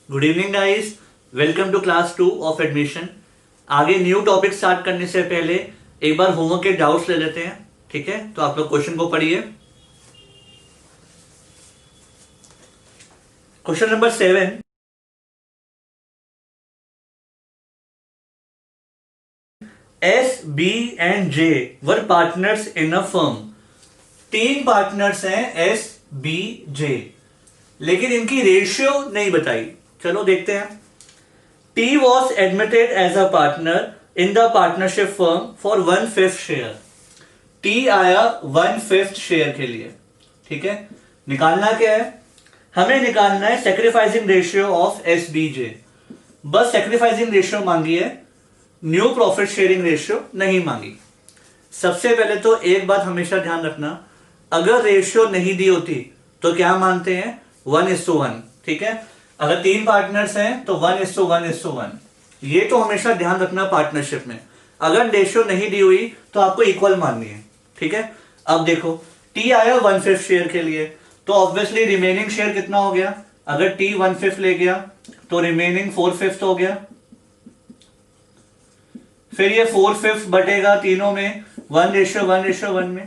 Good evening guys, welcome to class 2 of admission. आगे new topic start करने से पहले एक बार होमवर्क के डाउट्स ले लेते हैं। ठीक है, तो आप लोग क्वेश्चन को पढ़िए। Question number 7, S B and J were partners in a firm. तीन पार्टनर्स हैं एस बी जे, लेकिन इनकी रेशियो नहीं बताई। चलो देखते हैं। T was admitted as a partner in the partnership firm for 1/5 share. T आया 1/5 शेयर के लिए। ठीक है, निकालना क्या है? हमें निकालना है sacrificing ratio of S B J. बस सेक्रीफाइसिंग रेशियो मांगी है, न्यू प्रॉफिट शेयरिंग रेशियो नहीं मांगी। सबसे पहले तो एक बात हमेशा ध्यान रखना, अगर रेशियो नहीं दी होती तो क्या मानते हैं? 1:1। ठीक है, अगर तीन पार्टनर्स हैं तो 1:1:1। ये तो हमेशा ध्यान रखना पार्टनरशिप में। अगर रेशियो नहीं दी हुई तो आपको इक्वल माननी है। ठीक है, अब देखो टी आया 1/5 शेयर के लिए, तो ऑब्वियसली रिमेनिंग शेयर कितना हो गया? अगर टी 1/5 ले गया तो रिमेनिंग 4/5 हो गया। फिर ये 4/5 बटेगा तीनों में 1:1:1 में।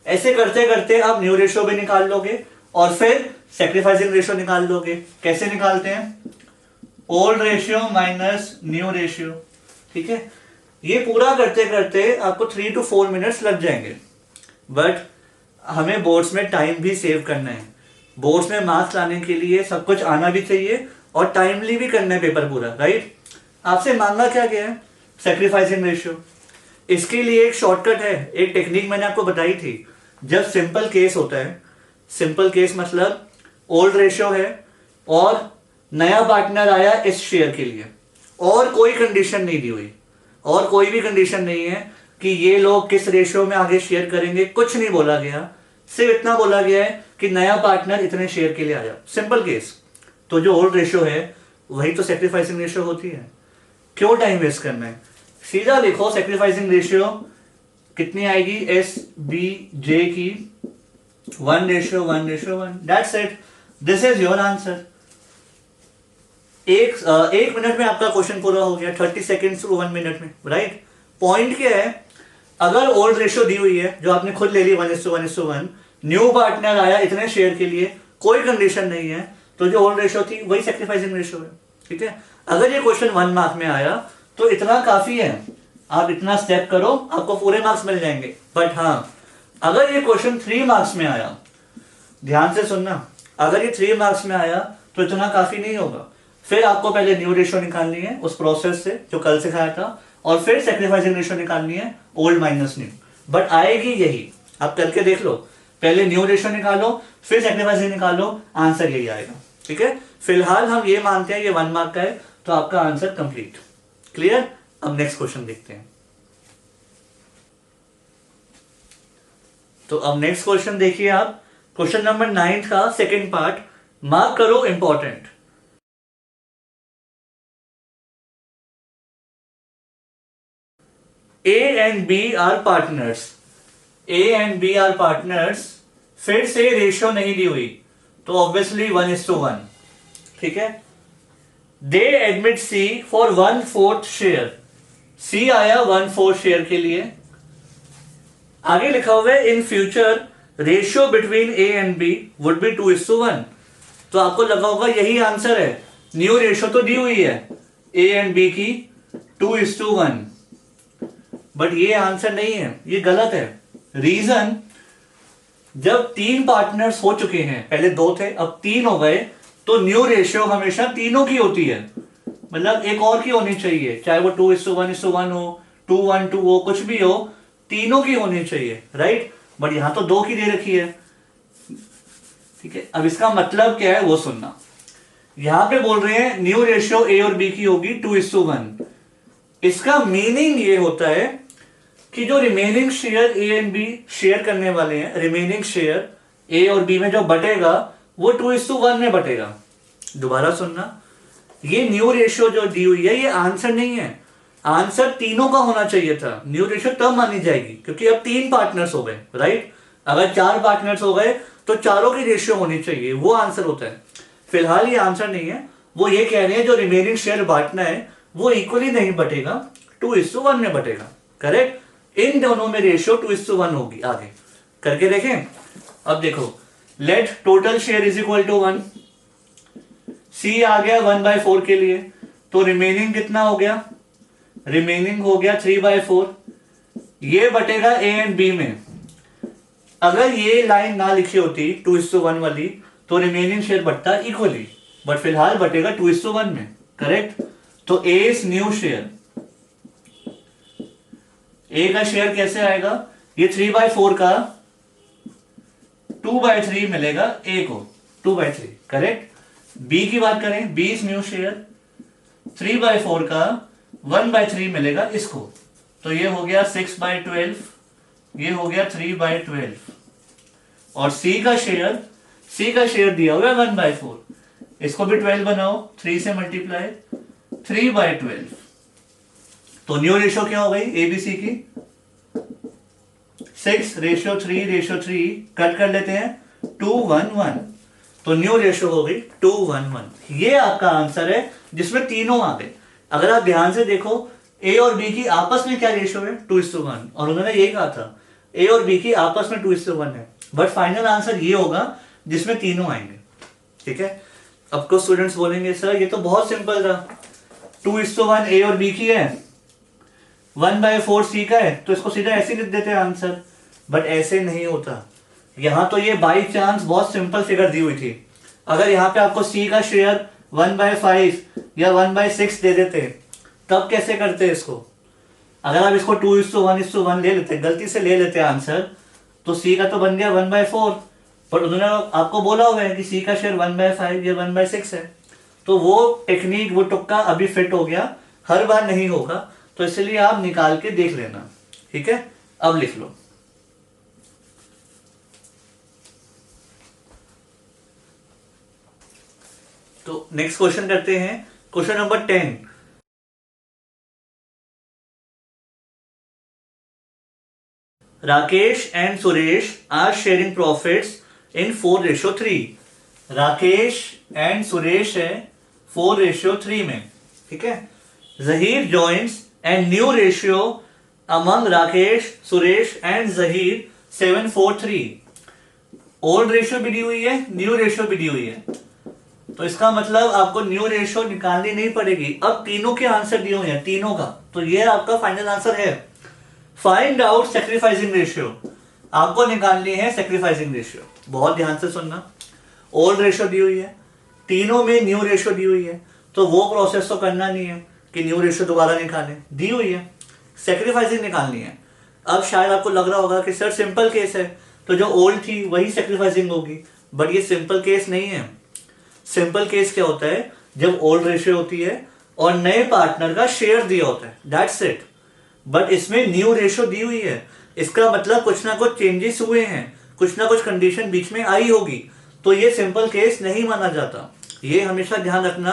ऐसे करते करते आप न्यू रेशियो भी निकाल लोगे और फिर सेक्रीफाइसिंग रेशियो निकाल लोगे। कैसे निकालते हैं? Old ratio minus new ratio. ठीक है, ये पूरा करते करते आपको 3 to 4 मिनट्स लग जाएंगे, बट हमें बोर्ड्स में टाइम भी सेव करना है। बोर्ड्स में मार्क्स लाने के लिए सब कुछ आना भी चाहिए और टाइमली भी करना है पेपर पूरा, राइट? आपसे मांगा क्या गया है? Sacrificing ratio. इसके लिए एक शॉर्टकट है, एक टेक्निक मैंने आपको बताई थी। जब सिंपल केस होता है, सिंपल केस मतलब ओल्ड रेशियो है और नया पार्टनर आया इस शेयर के लिए और कोई कंडीशन नहीं दी हुई, और कोई भी कंडीशन नहीं है कि ये लोग किस रेशियो में आगे शेयर करेंगे, कुछ नहीं बोला गया। सिर्फ इतना बोला गया है कि नया पार्टनर इतने शेयर के लिए आया। Simple case. तो जो ओल्ड रेशियो है वही तो सेक्रीफाइसिंग रेशियो होती है। क्यों टाइम वेस्ट करना है? सीधा लिखो सेक्रीफाइसिंग रेशियो कितनी आएगी एस बी जे की 1:1:1। That's it, this is your answer. एक मिनट में आपका क्वेश्चन पूरा हो गया, 30 सेकेंड्स टू 1 मिनट में, राइट? पॉइंट क्या है? अगर ओल्ड रेशियो दी हुई है जो आपने खुद ले ली 1:1:1, न्यू पार्टनर आया इतने शेयर के लिए, कोई कंडीशन नहीं है, तो जो ओल्ड रेशियो थी वही सेक्रीफाइसिंग रेशियो है। ठीक है, अगर ये क्वेश्चन 1 मार्क में आया तो इतना काफी है, आप इतना स्टेप करो आपको पूरे मार्क्स मिल जाएंगे। बट हाँ, अगर ये क्वेश्चन 3 मार्क्स में आया, ध्यान से सुनना, अगर ये 3 मार्क्स में आया तो इतना काफी नहीं होगा। फिर आपको पहले न्यू रेशियो निकालनी है उस प्रोसेस से जो कल सिखाया था, और फिर सेक्रीफाइसिंग रेशियो निकालनी है ओल्ड माइनस न्यू। बट आएगी यही, आप करके देख लो। पहले न्यू रेशियो निकालो, फिर सेक्रीफाइसिंग निकालो, आंसर यही आएगा। ठीक है, फिलहाल हम ये मानते हैं ये 1 मार्क का है, तो आपका आंसर कंप्लीट। क्लियर? अब नेक्स्ट क्वेश्चन देखते हैं। तो अब नेक्स्ट क्वेश्चन देखिए आप, क्वेश्चन नंबर 9 का सेकंड पार्ट, मार्क करो important. A and B are partners। A and B are partners। फिर से रेशियो नहीं दी हुई तो ऑब्वियसली 1:1। ठीक है, दे admit C for 1/4 share. C आया 1/4 शेयर के लिए। आगे लिखा हुआ है in future ratio between A and B would be 2:1। तो आपको लगा होगा यही आंसर है, न्यू रेशियो तो दी हुई है A एंड B की 2:1, बट ये आंसर नहीं है, ये गलत है। रीजन, जब 3 पार्टनर्स हो चुके हैं, पहले 2 थे अब 3 हो गए, तो न्यू रेशियो हमेशा तीनों की होती है। मतलब एक और की होनी चाहिए, चाहे वो 2:1:1 हो, 2:1:2 हो, कुछ भी हो, तीनों की होनी चाहिए, राइट? बट यहां तो 2 की दे रखी है। ठीक है, अब इसका मतलब क्या है वो सुनना। यहां पे बोल रहे हैं न्यू रेशियो ए और बी की होगी 2:1। इसका मीनिंग ये होता है कि जो remaining share A and B share करने वाले हैं, रिमेनिंग शेयर ए और बी में जो बटेगा वो 2:1 में बटेगा। दोबारा सुनना, ये न्यू रेशियो जो दी हुई है ये आंसर नहीं है, आंसर तीनों का होना चाहिए था। न्यू रेशियो तब मानी जाएगी क्योंकि अब 3 पार्टनर्स हो गए, राइट? अगर 4 पार्टनर्स हो गए तो चारों की रेशियो होनी चाहिए, वो आंसर होता है। फिलहाल ये आंसर नहीं है, वो ये कह रहे हैं जो रिमेनिंग शेयर बांटना है वो इक्वली नहीं बटेगा, 2:1 में बटेगा। करेक्ट, इन दोनों में रेशियो 2:1 होगी। आगे करके देखें। अब देखो, let total share is equal to 1, C आ गया 1/4 के लिए, तो रिमेनिंग कितना हो गया, रिमेनिंग हो गया 3/4। ये बटेगा ए एंड बी में। अगर ये लाइन ना लिखी होती 2:1 वाली तो रिमेनिंग शेयर बटता इक्वली, बट फिलहाल बटेगा 2:1 में। करेक्ट, तो ए इज न्यू शेयर, ए का शेयर कैसे आएगा, ये 3/4 का 2/3 मिलेगा ए को, 2/3। करेक्ट, बी की बात करें, बी इज न्यू शेयर, 3/4 का 1/3 मिलेगा इसको, तो ये हो गया 6/12, ये हो गया 3/12। और सी का शेयर दिया हुआ है 1/4, इसको भी 12 बनाओ, 3 से मल्टीप्लाई, 3/12। तो न्यू रेशियो क्या हो गई एबीसी की, 6:3:3 कट कर लेते हैं, 2:1:1, तो न्यू रेशियो हो गई 2:1:1। ये आपका आंसर है जिसमें तीनों आ गए। अगर आप ध्यान से देखो, ए और बी की आपस में क्या रेशियो है, 2:1, और उन्होंने ये कहा था ए और बी की आपस में 2:1 है, बट फाइनल आंसर ये होगा जिसमें तीनों आएंगे। ठीक है, अब कुछ स्टूडेंट्स बोलेंगे सर ये तो बहुत सिंपल था, 2:1 ए और बी की है, 1/4 सी का है, तो इसको सीधा ऐसे लिख देते हैं आंसर, बट ऐसे नहीं होता। यहां तो ये बाई चांस बहुत सिंपल फिगर दी हुई थी। अगर यहाँ पे आपको सी का शेयर 1/5 या 1/6 दे देते तब कैसे करते इसको। अगर आप इसको 2:1:1 ले लेते, गलती से ले लेते आंसर, तो सी का तो बन गया 1/4, पर उन्होंने आपको बोला हुआ है कि सी का शेयर 1/5 या 1/6 है, तो वो टेक्निक, वो तुक्का अभी फिट हो गया, हर बार नहीं होगा, तो इसलिए आप निकाल के देख लेना। ठीक है, अब लिख लो। तो नेक्स्ट क्वेश्चन करते हैं, question number 10। Rakesh and Suresh are sharing profits in 4:3। Rakesh and Suresh है 4:3 में। ठीक है, Zaheer joins and new ratio among Rakesh, Suresh and Zaheer 7:4:3। Old ratio भी दी हुई है, न्यू रेशियो भी दी हुई है, तो इसका मतलब आपको न्यू रेशियो निकालनी नहीं पड़ेगी। अब तीनों के आंसर दिए हुए हैं, तीनों का, तो ये आपका फाइनल आंसर है। फाइंड आउट सैक्रिफाइसिंग रेशियो, आपको निकालनी है सैक्रिफाइसिंग रेशियो। बहुत ध्यान से सुनना, ओल्ड रेशियो दी हुई है, तीनों में न्यू रेशियो दी हुई है, तो वो प्रोसेस तो करना नहीं है कि न्यू रेशियो दोबारा निकालें, दी हुई है, सैक्रिफाइसिंग निकालनी है। अब शायद आपको लग रहा होगा कि सर सिंपल केस है, तो जो ओल्ड थी वही सैक्रिफाइसिंग होगी, बट ये सिंपल केस नहीं है। सिंपल केस क्या होता है, जब ओल्ड रेशियो होती है और नए पार्टनर का शेयर दिया होता है, दैट्स इट। बट इसमें न्यू रेशियो दी हुई है, इसका मतलब कुछ ना कुछ चेंजेस हुए हैं, कुछ ना कुछ कंडीशन बीच में आई होगी, तो ये सिंपल केस नहीं माना जाता। ये हमेशा ध्यान रखना,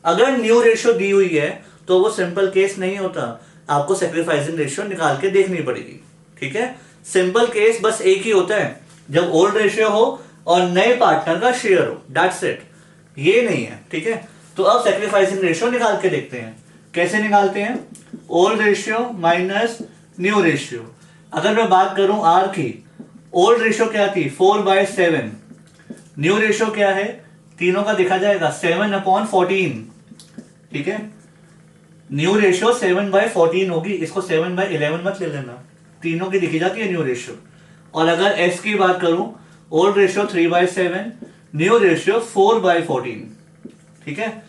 अगर न्यू रेशियो दी हुई है तो वो सिंपल केस नहीं होता, आपको सैक्रिफाइसिंग रेशियो निकाल के देखनी पड़ेगी। ठीक है, सिंपल केस बस एक ही होता है, जब ओल्ड रेशियो हो और नए पार्टनर का शेयर हो, दैट्स इट। ये नहीं है। ठीक है, तो अब सैक्रिफाइसिंग रेशियो निकाल के देखते हैं, कैसे निकालते हैं। Old ratio minus new ratio. अगर मैं बात करूं आर की, ओल्ड रेशियो क्या थी 4/7, न्यू रेशियो क्या है, तीनों का देखा जाएगा 7/14। ठीक है, न्यू रेशियो 7/14 होगी, इसको 7/11 मत ले लेना, तीनों की दिखी जाती है न्यू रेशियो। और अगर एस की बात करूं, ओल्ड रेशियो 3/7, न्यू रेशियो 4/14। ठीक है,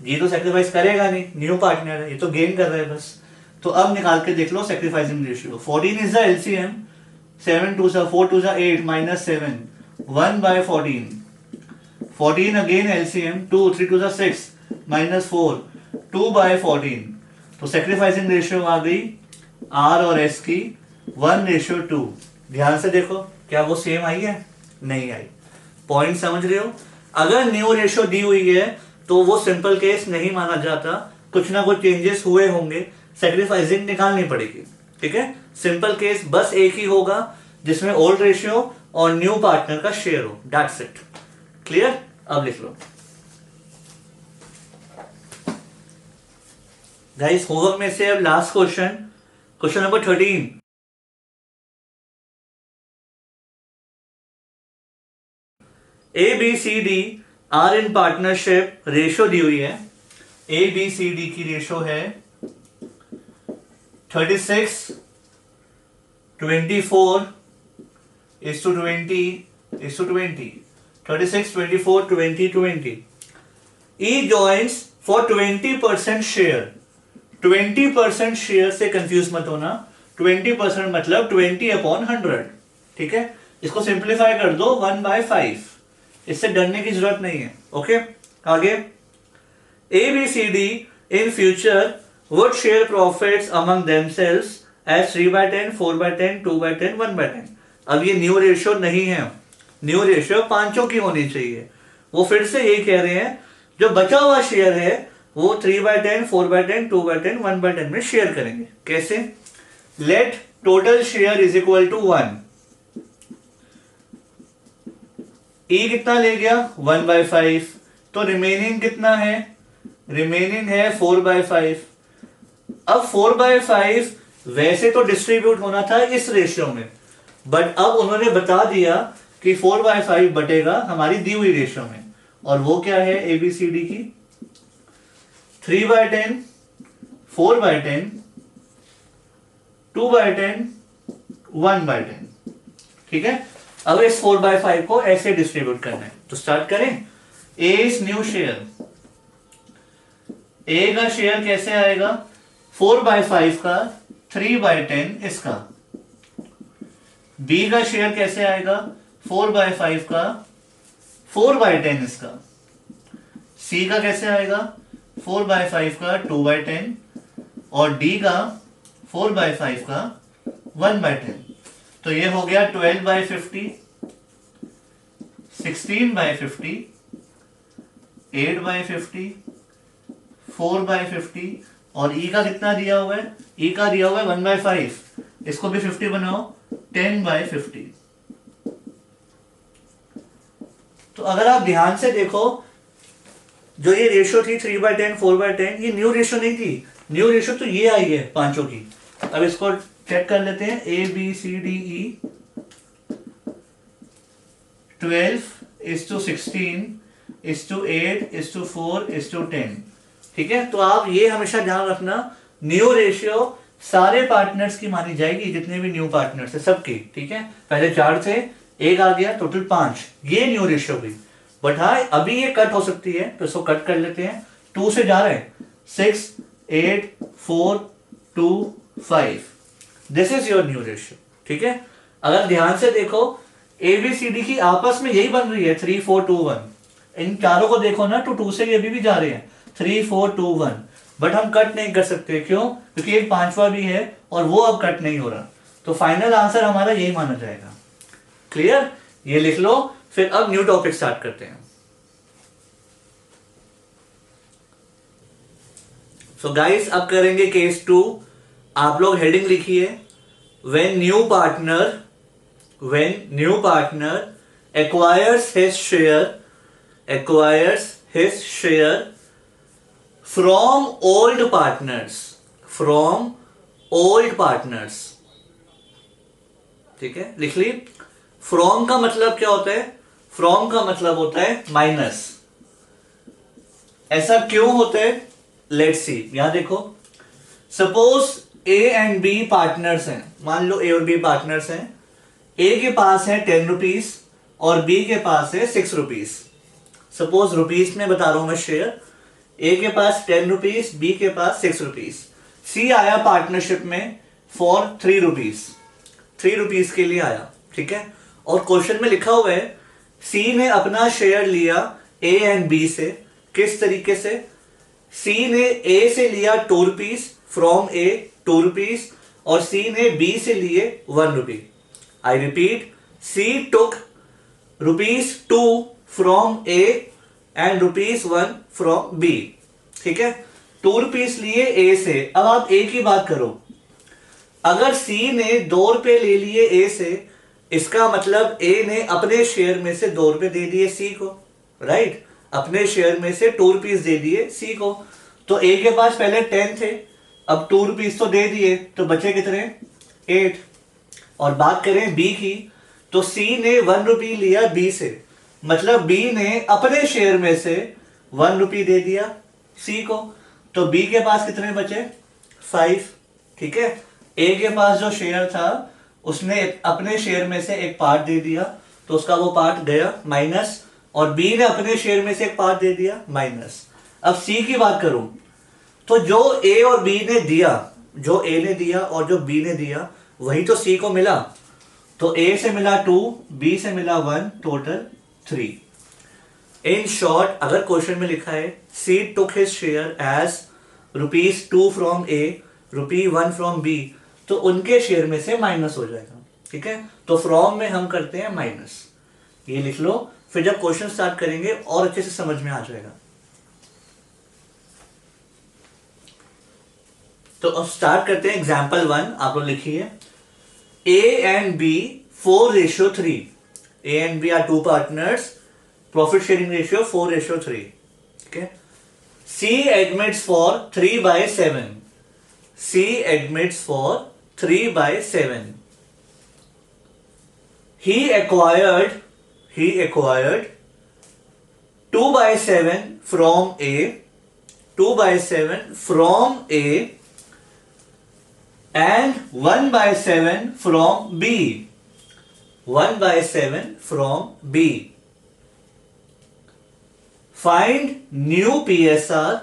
ये तो सेक्रीफाइस करेगा नहीं, न्यू पार्टनर है, ये तो गेन कर रहा है बस। तो अब निकाल के देख लो sacrificing ratio. 14 is the LCM, 7 2 4 2 8 minus 7, 1/14। 14 again LCM, 2 3 2 6 minus 4, 2/14। तो सैक्रिफाइसिंग रेशियो आ गई आर और एस की 1:2। ध्यान से देखो, क्या वो सेम आई है, नहीं आई। पॉइंट समझ रहे हो, अगर न्यू रेशियो दी हुई है तो वो सिंपल केस नहीं माना जाता, कुछ ना कुछ चेंजेस हुए होंगे, सैक्रिफाइसिंग निकालनी पड़ेगी। ठीक है, सिंपल केस बस एक ही होगा जिसमें ओल्ड रेशियो और न्यू पार्टनर का शेयर हो, दैट्स इट। क्लियर, अब लिख लो। गाइस होमवर्क में से अब last question, question number 13। A B C D are in partnership, ratio दी हुई है। ए बी सी डी की रेशो है 36 24 is to 20 is to 20, 36 24 20 20। E joins for 20% share. 20% share से कंफ्यूज मत होना, 20% मतलब 20/100, ठीक है। इसको सिंप्लीफाई कर दो 1/5, इससे डरने की जरूरत नहीं है। ओके, आगे। A B C D in future would share profits among themselves as 3/10 4/10 2/10 1/10। अब ये न्यू रेशियो नहीं है, न्यू रेशियो पांचों की होनी चाहिए। वो फिर से यही कह रहे हैं जो बचा हुआ शेयर है वो 3/10 4/10 2/10 1/10 में शेयर करेंगे। कैसे? Let total share is equal to 1। E कितना ले गया 1/5, तो रिमेनिंग कितना है? रिमेनिंग है 4/5। अब 4/5 वैसे तो डिस्ट्रीब्यूट होना था इस रेशियो में, बट अब उन्होंने बता दिया कि 4/5 बटेगा हमारी दी हुई रेशियो में, और वो क्या है एबीसीडी की? 3/10 4/10 2/10 1/10, ठीक है। अब इस 4/5 को ऐसे डिस्ट्रीब्यूट करना है, तो स्टार्ट करें। ए इज न्यू शेयर, ए का शेयर कैसे आएगा? 4/5 का 3/10 इसका। बी का शेयर कैसे आएगा? 4/5 का 4/10 इसका। सी का कैसे आएगा? 4/5 का 2/10, और डी का 4/5 का 1/10। तो ये हो गया 12/50, 16/50, 8/50, 4/50, और ई का कितना दिया हुआ है? ई का दिया हुआ है 1/5, इसको भी 50 बनाओ, 10/50। तो अगर आप ध्यान से देखो, जो ये रेशियो थी 3/10 4/10, ये न्यू रेशियो नहीं थी। न्यू रेशियो तो ये आई है पांचों की। अब इसको चेक कर लेते हैं। ए बी सी डी ई 12:16:8:4:10, ठीक है। तो आप ये हमेशा ध्यान रखना, न्यू रेशियो सारे पार्टनर्स की मानी जाएगी, जितने भी न्यू पार्टनर्स है सबकी, ठीक है। पहले 4 थे, एक आ गया, टोटल 5, ये न्यू रेशियो हुई। बट हाँ, अभी ये कट हो सकती है, तो इसको कट कर लेते हैं। 2 से जा रहे हैं, 6 8 4 2 5, this is your new ratio, ठीक है। अगर ध्यान से देखो, एबीसीडी की आपस में यही बन रही है 3 4 2 1। इन चारों को देखो ना, तो 2 से ये अभी भी जा रहे हैं 3 4 2 1, बट हम कट नहीं कर सकते। क्यों? क्योंकि एक पांचवा भी है और वो अब कट नहीं हो रहा। तो फाइनल आंसर हमारा यही माना जाएगा। क्लियर? ये लिख लो। फिर अब न्यू टॉपिक स्टार्ट करते हैं। सो गाइस, अब करेंगे केस 2। आप लोग हेडिंग लिखिए, when new partner acquires his share from old partners, ठीक है। लिख ली। फ्रॉम का मतलब क्या होता है? फ्रॉम का मतलब होता है माइनस। ऐसा क्यों होता है? Let's see. यहां देखो, suppose A and B partners हैं। मान लो ए और बी पार्टनर्स हैं। ए के पास है 10 रुपीज और बी के पास है 6 रुपीज। सपोज रुपीज में बता रहा हूं मैं शेयर। ए के पास 10 रुपीज, बी के पास 6 रुपीज। सी आया पार्टनरशिप में फॉर 3 रुपीज, 3 रुपीज के लिए आया, ठीक है। और क्वेश्चन में लिखा हुआ है सी ने अपना शेयर लिया ए एंड बी से। किस तरीके से? सी ने ए से लिया 2 रुपीज फ्रॉम ए, 2 रुपीज, और सी ने बी से लिए 1 rupee. I repeat, C took ₹2 from A and ₹1 from B, ठीक है। 2 रुपीज लिए ए से। अब आप ए की बात करो। अगर सी ने 2 रुपए ले लिए ए से, इसका मतलब ए ने अपने शेयर में से 2 रुपए दे दिए सी को, राइट। अपने शेयर में से 2 रुपीज दे दिए सी को। तो ए के पास पहले 10 थे, अब 2 रुपीज तो दे दिए, तो बचे कितने 8। और बात करें बी की, तो सी ने 1 रुपी लिया बी से, मतलब बी ने अपने शेयर में से 1 रुपी दे दिया सी को, तो बी के पास कितने बचे 5। ठीक है, ए के पास जो शेयर था उसने अपने शेयर में से एक पार्ट दे दिया, तो उसका वो पार्ट गया माइनस, और बी ने अपने शेयर में से एक पार्ट दे दिया माइनस। अब सी की बात करूं, तो जो ए और बी ने दिया, जो ए ने दिया और जो बी ने दिया, वही तो सी को मिला। तो ए से मिला 2, बी से मिला 1, टोटल 3। इन शॉर्ट, अगर क्वेश्चन में लिखा है C took his share as ₹2 from A, ₹1 from B, तो उनके शेयर में से माइनस हो जाएगा। ठीक है, तो फ्रॉम में हम करते हैं माइनस, ये लिख लो, फिर जब क्वेश्चन स्टार्ट करेंगे और अच्छे से समझ में आ जाएगा। तो अब स्टार्ट करते हैं एग्जाम्पल 1, आप लोग लिखिए। A and B 4:3, A and B are 2 partners, profit sharing ratio 4:3। ठीक है, C admits for 3/7, C admits for 3/7, he acquired 2/7 from A, 2/7 from A and 1/7 from B, 1/7 from B. Find new PSR,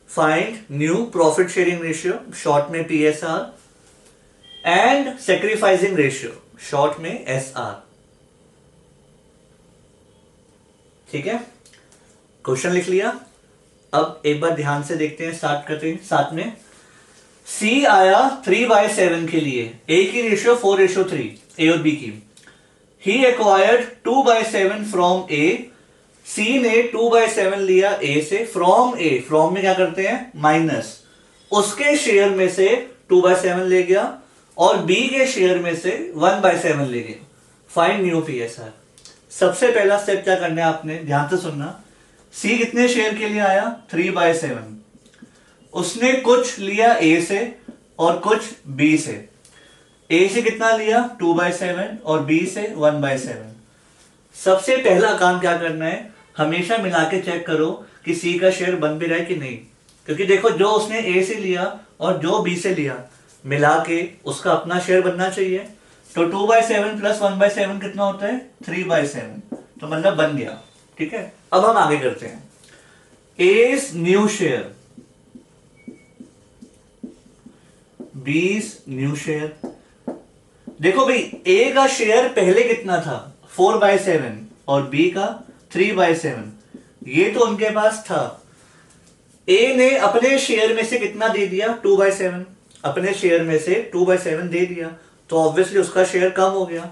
find new profit sharing ratio, short में PSR, and sacrificing ratio, short में SR। ठीक है, question लिख लिया। अब एक बार ध्यान से देखते हैं, स्टार्ट करते हैं साथ में। C आया 3/7 के लिए, A की रेशियो 4:3, A और B की। He acquired 2/7 from A, C ने 2/7 लिया A से, from A, from में क्या करते हैं माइनस, उसके शेयर में से 2/7 ले गया और B के शेयर में से 1/7 ले गए। Find new PSR। सबसे पहला स्टेप क्या करना है आपने, ध्यान से सुनना। C कितने शेयर के लिए आया 3/7, उसने कुछ लिया A से और कुछ B से। A से कितना लिया 2/7 और B से 1/7। सबसे पहला काम क्या करना है, हमेशा मिला के चेक करो कि C का शेयर बन भी रहा है कि नहीं, क्योंकि देखो जो उसने A से लिया और जो B से लिया मिला के उसका अपना शेयर बनना चाहिए। तो 2/7 प्लस 1/7 कितना होता है 3/7, तो मतलब बन गया। ठीक है, अब हम आगे करते हैं। A's new share, B's new share. देखो भाई, A का शेयर पहले कितना था 4/7 और B का 3/7, ये तो उनके पास था। A ने अपने शेयर में से कितना दे दिया 2/7, अपने शेयर में से 2/7 दे दिया, तो ऑब्वियसली उसका शेयर कम हो गया,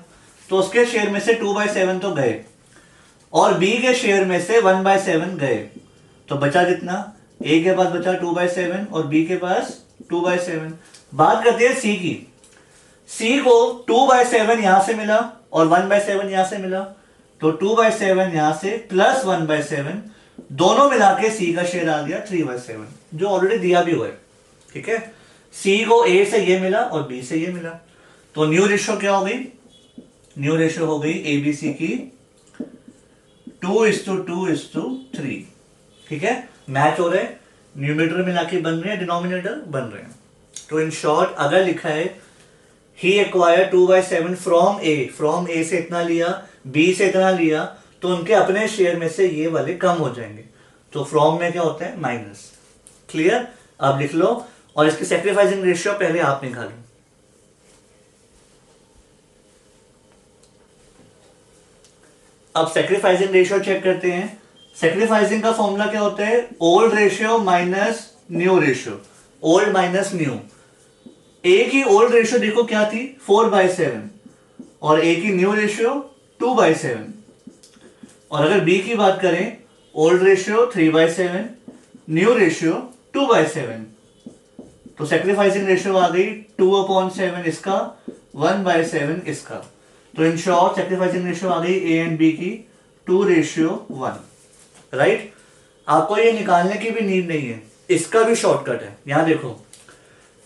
तो उसके शेयर में से 2/7 तो गए और B के शेयर में से 1/7 गए, तो बचा कितना, A के पास बचा 2/7 और B के पास 2/7। बात करते हैं C की। C को 2/7 यहां से मिला और 1/7 यहां से मिला, तो 2/7 यहां से प्लस 1/7 दोनों मिला के C का शेयर आ गया 3/7, जो ऑलरेडी दिया भी हुआ है। ठीक है, C को A से ये मिला और B से ये मिला, तो न्यू रेशियो क्या हो गई, न्यू रेशियो हो गई ABC की 2:2:3। ठीक है, मैच हो रहे, न्यूमरेटर मिला के बन रहे हैं, डिनोमिनेटर बन रहे हैं। तो इन शॉर्ट अगर लिखा है he acquire 2/7 from A, from A से इतना लिया, B से इतना लिया, तो उनके अपने शेयर में से ये वाले कम हो जाएंगे, तो फ्रॉम में क्या होता है माइनस। क्लियर, अब लिख लो, और इसकी सैक्रिफाइसिंग रेशियो पहले आप निकालो। अब सैक्रिफाइसिंग रेशियो चेक करते हैं। सैक्रिफाइसिंग का फॉर्मूला क्या होता है, old ratio minus new ratio, old minus new. A की ओल्ड रेशियो देखो क्या थी 4/7 और ए की न्यू रेशियो 2/7, और अगर बी की बात करें ओल्ड रेशियो 3/7, न्यू रेशियो 2/7, तो सैक्रिफाइसिंग रेशियो आ गई 2/7 इसका, 1/7 इसका। तो इन शॉर्ट सैक्रिफाइसिंग रेशियो आ गई ए एंड बी की 2:1। राइट, आपको ये निकालने की भी नीड नहीं है, इसका भी शॉर्टकट है। यहां देखो,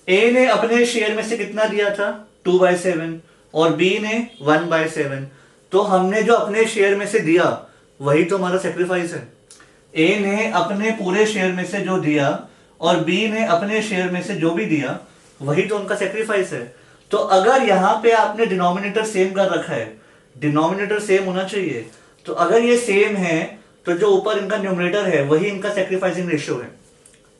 ए ने अपने शेयर में से कितना दिया था 2/7 और बी ने 1/7। तो हमने जो अपने शेयर में से दिया वही तो हमारा सेक्रीफाइस है। ए ने अपने पूरे शेयर में से जो दिया और बी ने अपने शेयर में से जो भी दिया वही तो उनका सेक्रीफाइस है। तो अगर यहां पे आपने डिनोमिनेटर सेम कर रखा है, डिनोमिनेटर सेम होना चाहिए, तो अगर ये सेम है तो जो ऊपर इनका न्यूमरेटर है वही इनका सेक्रीफाइसिंग रेशियो है।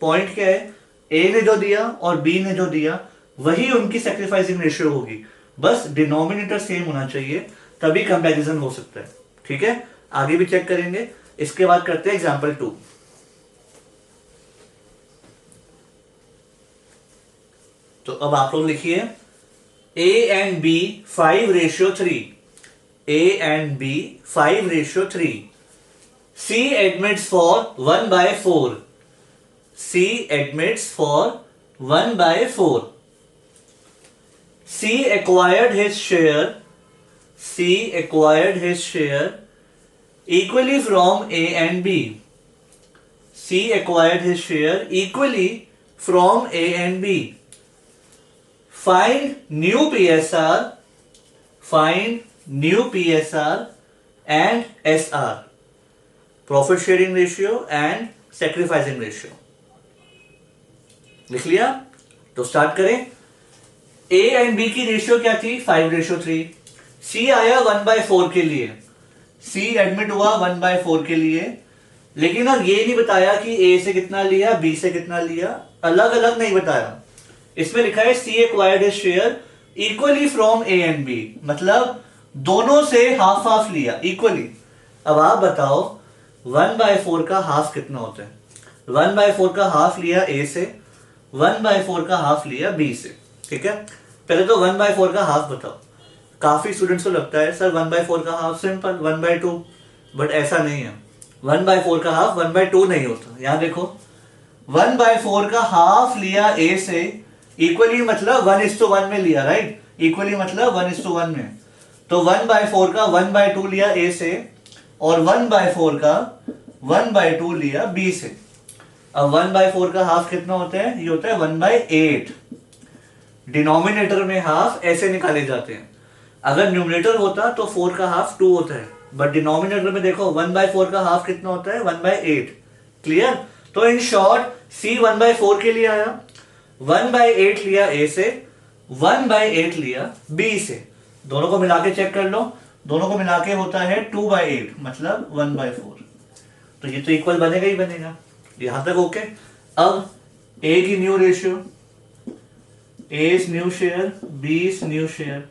पॉइंट क्या है, ए ने जो दिया और बी ने जो दिया वही उनकी सेक्रीफाइसिंग रेशियो होगी, बस डिनोमिनेटर सेम होना चाहिए, तभी कंपैरिजन हो सकता है। ठीक है, आगे भी चेक करेंगे। इसके बाद करते हैं एग्जांपल 2। तो अब आप लोग लिखिए A and B 5:3, A and B 5:3, C admits for 1/4, C admits for 1/4, C acquired his share equally from A and B, C acquired his share equally from A and B. Find new PSR and SR, profit sharing ratio and sacrificing ratio. लिख लिया? तो start करें। ए and B की ratio क्या थी 5:3। सी आया 1/4 के लिए, सी एडमिट हुआ 1/4 के लिए, लेकिन अब ये नहीं बताया कि ए से कितना लिया बी से कितना लिया, अलग अलग नहीं बताया। इसमें लिखा है C acquired his share equally from A and B, मतलब दोनों से हाफ हाफ लिया इक्वली। अब आप बताओ 1/4 का हाफ कितना होता है? 1/4 का हाफ लिया ए से, 1/4 का हाफ लिया बी से। ठीक है, पहले तो 1/4 का हाफ बताओ। काफी स्टूडेंट्स को लगता है सर 1/4 का हाफ सिंपल 1/2, बट ऐसा नहीं है। 1/4 का हाफ 1/2 नहीं होता। यहां देखो 1/4 का हाफ लिया ए से, इक्वली मतलब 1:1 में लिया, राइट? इक्वली मतलब 1:1 में। तो 1/4 का 1/2 लिया ए से और 1/4 का 1/2 लिया बी से। अब 1/4 का हाफ कितना होता है? ये होता है 1/8। डिनोमिनेटर में हाफ ऐसे निकाले जाते हैं। अगर न्यूमरेटर होता तो 4 का हाफ 2 होता है, बट डिनोमिनेटर में देखो 1/4 का हाफ कितना होता है 1/8। क्लियर? तो इन शॉर्ट सी 1/4 के लिए आया, 1/8 लिया ए से, 1/8 लिया बी से। दोनों को मिला के चेक कर लो, दोनों को मिला के होता है 2/8 मतलब 1/4। तो ये तो इक्वल बनेगा ही बनेगा। यहां तक ओके। अब ए की new ratio, A is new share, B is new share.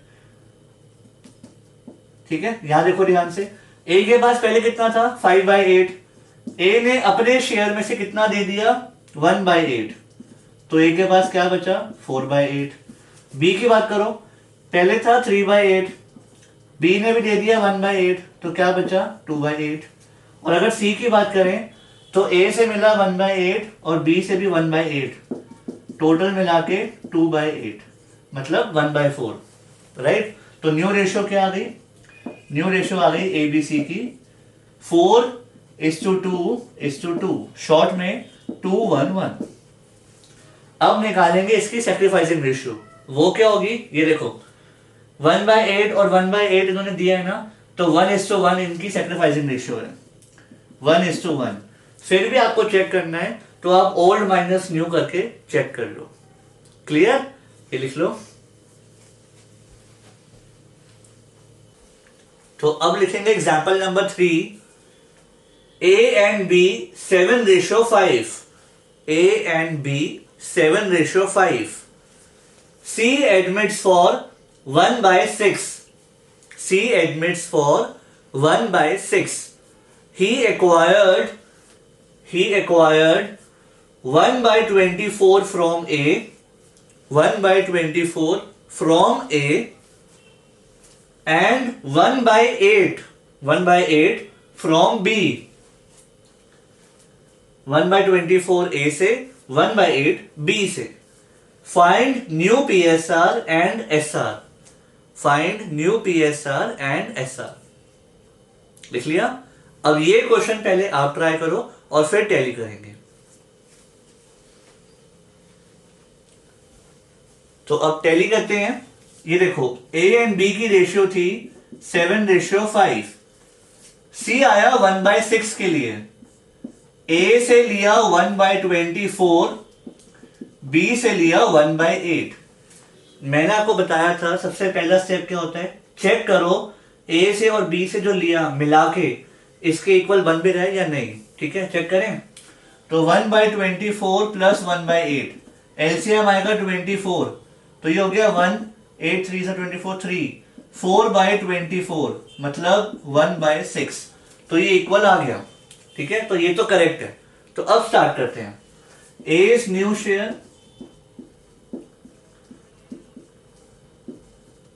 ठीक है, यहां देखो ध्यान से, ए के पास पहले कितना था 5/8, ए ने अपने शेयर में से कितना दे दिया 1/8, तो ए के पास क्या बचा 4/8। बी की बात करो, पहले था 3/8, बी ने भी दे दिया 1/8, तो क्या बचा 2/8। और अगर सी की बात करें तो ए से मिला 1/8 और बी से भी 1/8, टोटल मिला के 2/8 मतलब 1/4, राइट? तो न्यू रेशियो क्या आ गई? न्यू रेशियो आ गई ए बी सी की 4:2:2, शॉर्ट में 2:1:1। अब निकालेंगे इसकी सेक्रीफाइसिंग रेशियो। वो क्या होगी? ये देखो 1/8 और 1/8 इन्होंने दिया है ना, तो 1:1 इनकी सेक्रीफाइसिंग रेशियो है, 1:1। फिर भी आपको चेक करना है तो आप ओल्ड माइनस न्यू करके चेक कर लो। क्लियर? ये लिख लो। तो अब लिखेंगे example number 3, A and B 7:5, A and B 7:5, C admits for 1/6, C admits for 1/6, he acquired 1/24 from A, 1/24 from A, and 1/8 from B, 1/24 A से, 1/8 B से। Find new PSR and SR, find new PSR and SR। लिख लिया? अब ये question पहले आप try करो और फिर टैली करेंगे। तो अब टैली करते हैं। ये देखो ए एंड बी की रेशियो थी 7:5। सी आया 1/6 के लिए। ए से लिया 1/24, बी से लिया 1/8। मैंने आपको बताया था सबसे पहला स्टेप क्या होता है, चेक करो ए से और बी से जो लिया मिला के इसके इक्वल बन भी रहा है या नहीं। ठीक है, चेक करें। तो 1/24 प्लस 1/8, एलसीएम आएगा 24, तो ये हो गया 1, 8 3 से 24, 3, 4/24 मतलब 1/6, तो ये इक्वल आ गया। ठीक है, तो ये तो करेक्ट है। तो अब स्टार्ट करते हैं। ए's न्यू शेयर,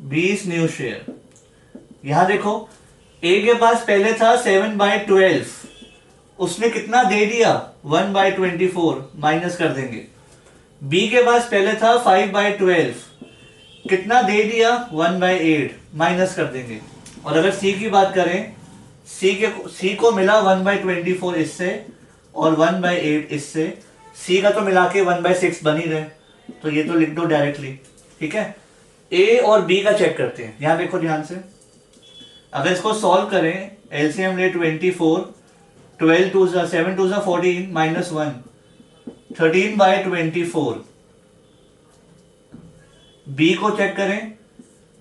बी's न्यू शेयर। यहां देखो ए के पास पहले था 7/12, उसने कितना दे दिया 1/24, माइनस कर देंगे। बी के पास पहले था 5/12, कितना दे दिया 1/8, माइनस कर देंगे। और अगर सी की बात करें, सी को मिला 1/24 इससे और 1/8 इससे, सी का तो मिला के 1/6 बन ही रहे, तो ये तो लिख दो डायरेक्टली। ठीक है, ए और बी का चेक करते हैं। यहां देखो ध्यान से, अगर इसको सॉल्व करें, एलसीएम ले 24, 12 2 7 2 14 माइनस 1, 13/24। बी को चेक करें,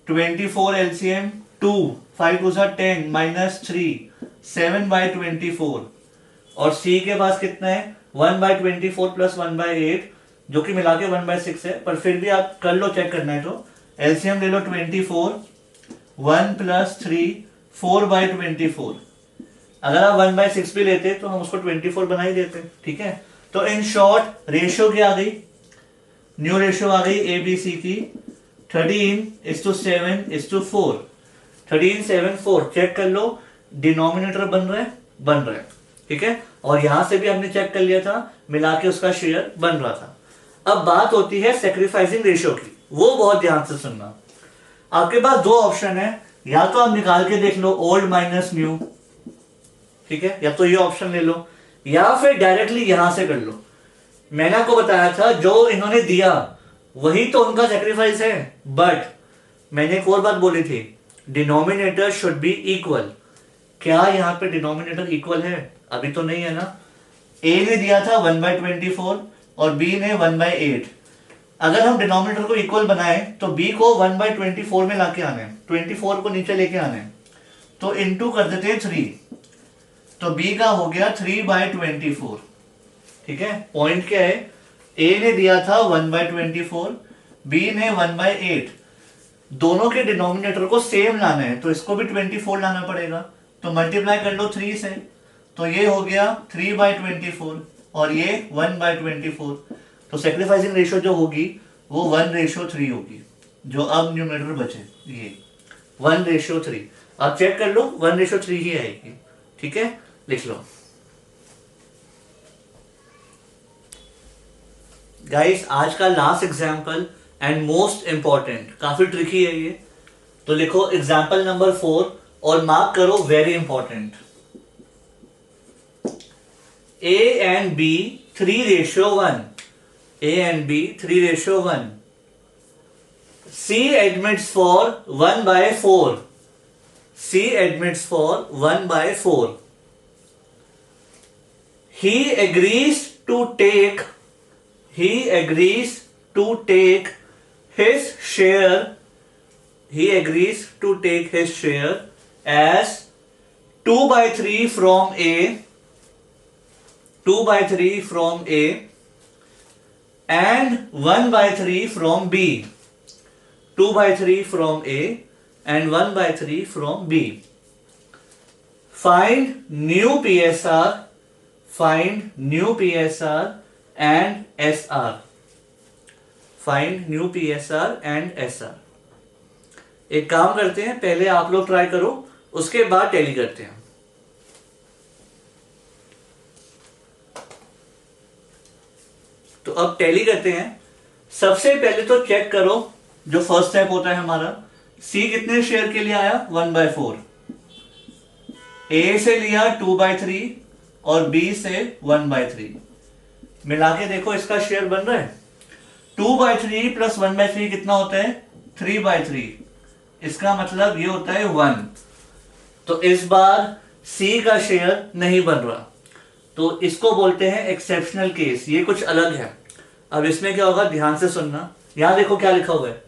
24 एलसीएम 2, 5 2 10 माइनस 3, 7/24। और सी के पास कितना है 1/24 प्लस 1/8, जो कि मिला के 1/6 है, पर फिर भी आप कर लो, चेक करना है तो एलसीएम ले लो 24, 1 प्लस 3, 4/24। अगर आप 1/6 भी लेते तो हम उसको 24 बना ही देते। ठीक है, तो इन शॉर्ट रेशियो क्या आ गई, न्यू रेशियो आ गई ए बी सी की 13:7:4, 13:7:4। चेक कर लो, डिनोमिनेटर बन रहा है। ठीक है, और यहां से भी हमने चेक कर लिया था, मिला के उसका शेयर बन रहा था। अब बात होती है सेक्रीफाइसिंग रेशियो की, वो बहुत ध्यान से सुनना। आपके पास दो ऑप्शन है, या तो आप निकाल के देख लो ओल्ड माइनस न्यू, ठीक है, या तो ये ऑप्शन ले लो, या फिर डायरेक्टली यहां से कर लो। मैंने आपको बताया था जो इन्होंने दिया वही तो उनका सेक्रीफाइस है, बट मैंने एक और बात बोली थी, डिनोमिनेटर शुड बी इक्वल। क्या यहां पे डिनोमिनेटर इक्वल है? अभी तो नहीं है ना। ए ने दिया था 1/24 और बी ने 1/8। अगर हम डिनोमिनेटर को इक्वल बनाए तो बी को 1/24 में लाके आने, 24 को नीचे लेके आने, तो इनटू कर देते हैं 3, तो बी का हो गया 3/24। ठीक है, पॉइंट क्या है, ए ने दिया था 1/24, बी ने 1/8। दोनों के डिनोमिनेटर को सेम लाना है, तो इसको भी 24 लाना पड़ेगा, तो मल्टीप्लाई कर लो 3 से, तो ये हो गया 3/24 और ये 1/24। तो सेक्रीफाइसिंग रेशियो जो होगी वो 1:3 होगी, जो अब न्यूमरेटर बचे ये 1:3। आप चेक कर लो 1:3 ही आएगी। ठीक है, लिख लो गाइस। आज का last example and most important, काफी ट्रिकी है ये, तो लिखो एग्जाम्पल नंबर 4 और मार्क करो very important. A and B 3:1, A and B 3:1, C admits for 1/4, C admits for 1/4. He agrees to take his share, as 2/3 from A, 2/3 from A and 1/3 from B, 2/3 from A and 1/3 from B. Find new PSR and SR. Find new PSR and SR. एक काम करते हैं, पहले आप लोग try करो, उसके बाद टैली करते हैं। तो अब टैली करते हैं। सबसे पहले तो चेक करो, जो फर्स्ट स्टेप होता है हमारा, सी कितने शेयर के लिए आया 1/4, ए से लिया 2/3 और बी से 1/3, मिला के देखो इसका शेयर बन रहा है। 2/3 प्लस 1/3 कितना होता है? 3/3। इसका मतलब ये होता है 1। तो इस बार C का शेयर नहीं बन रहा, तो इसको बोलते हैं एक्सेप्शनल केस, ये कुछ अलग है। अब इसमें क्या होगा, ध्यान से सुनना। यहां देखो क्या लिखा हुआ है,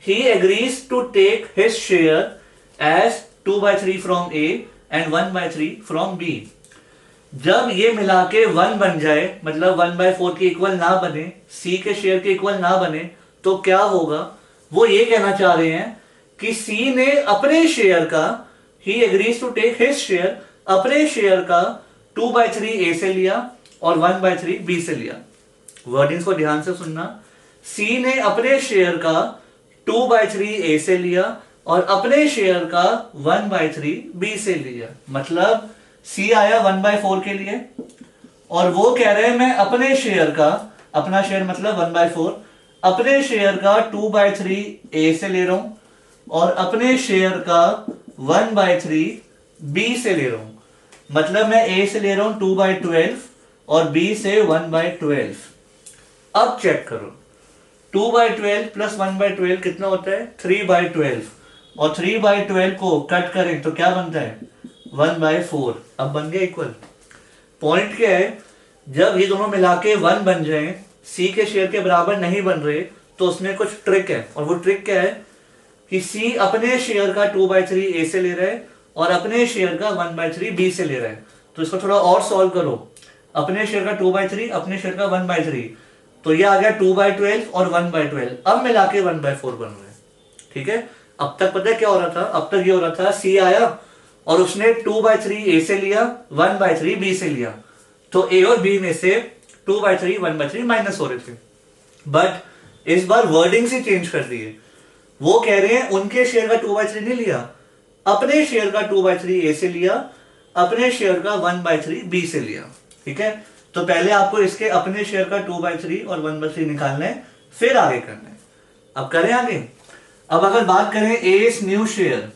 he agrees to take his share as 2/3 from A and 1/3 from B। जब ये मिला के 1 बन जाए, मतलब 1/4 के इक्वल ना बने, C के शेयर के इक्वल ना बने, तो क्या होगा? वो ये कहना चाह रहे हैं कि C ने अपने शेयर का, he agrees to take his share, अपने शेयर का 2/3 A से लिया और 1/3 B से लिया। वर्डिंग्स को ध्यान से सुनना। C ने अपने शेयर का 2/3 A से लिया और अपने शेयर का 1/3 B से लिया। मतलब C आया 1/4 के लिए और वो कह रहे हैं मैं अपने शेयर का, अपना शेयर मतलब 1/4, अपने शेयर का 2/3 A से ले रहा हूं और अपने शेयर का 1/3 B से ले रहा हूं। मतलब मैं A से ले रहा हूं 2/12 और B से 1/12। अब चेक करो, 2/12 प्लस 1/12 कितना होता है? 3/12। और 3/12 को कट करें तो क्या बनता है? 1/4। अब बन गया इक्वल। पॉइंट क्या है, जब ये दोनों मिला के 1 बन जाए, C के शेयर के बराबर नहीं बन रहे, तो उसमें कुछ ट्रिक है। और वो ट्रिक क्या है कि C अपने शेयर का 2/3 A से ले रहा है और अपने शेयर का 1/3 B से ले रहा है। तो इसको थोड़ा और सॉल्व करो। अपने शेयर का 2/3, अपने शेयर का 1/3, तो ये आ गया 2/12 और 1/12। अब मिला के 1/4 बन रहा है। ठीक है, अब तक पता है क्या हो रहा था? अब तक ये हो रहा था, C आया और उसने 2/3 A से लिया, 1/3 B से लिया, तो A और B में से 2/3 1/3 माइनस हो रहे थे। बट इस बार वर्डिंग से चेंज कर दिए। वो कह रहे हैं उनके शेयर का 2/3 नहीं लिया, अपने शेयर का 2/3 A से लिया, अपने शेयर का 1/3 B से लिया। ठीक है, तो पहले आपको इसके अपने शेयर का 2/3 और 1/3 निकालना है, फिर आगे करना है। अब करें आगे। अब अगर बात करें A's न्यू शेयर,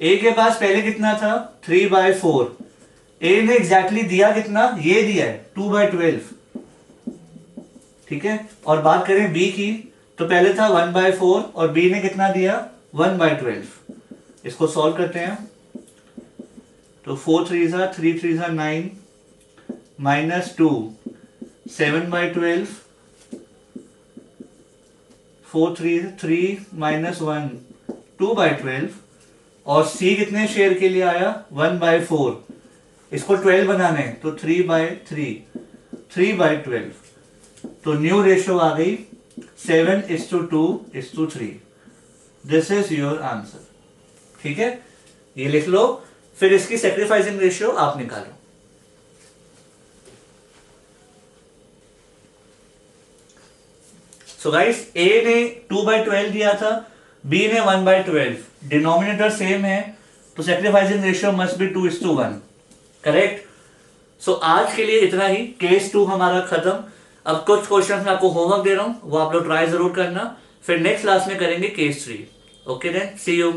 A के पास पहले कितना था? 3/4। A ने एग्जैक्टली दिया कितना? ये दिया है 2/12। ठीक है, और बात करें B की, तो पहले था 1/4 और B ने कितना दिया? 1/12। इसको सॉल्व करते हैं। तो 4 3 3 3 9 माइनस 2 7/12, 4 3 3 माइनस 1 2/12। और C कितने शेयर के लिए आया? 1/4। इसको 12 बनाना है तो 3/3, 3/12। तो न्यू रेशियो आ गई 7:2:3। This is your answer. ठीक है, ये लिख लो, फिर इसकी सेक्रीफाइसिंग रेशियो आप निकालो। सो गाइस, A ने 2/12 दिया था, B ने 1/12, डिनोमिनेटर सेम है, तो sacrificing ratio must be 2:1। Correct. So आज के लिए इतना ही। केस 2 हमारा खत्म। अब कुछ क्वेश्चन मैं आपको होमवर्क दे रहा हूं, वो आप लोग ट्राई जरूर करना, फिर नेक्स्ट क्लास में करेंगे case 3। Okay then, see you.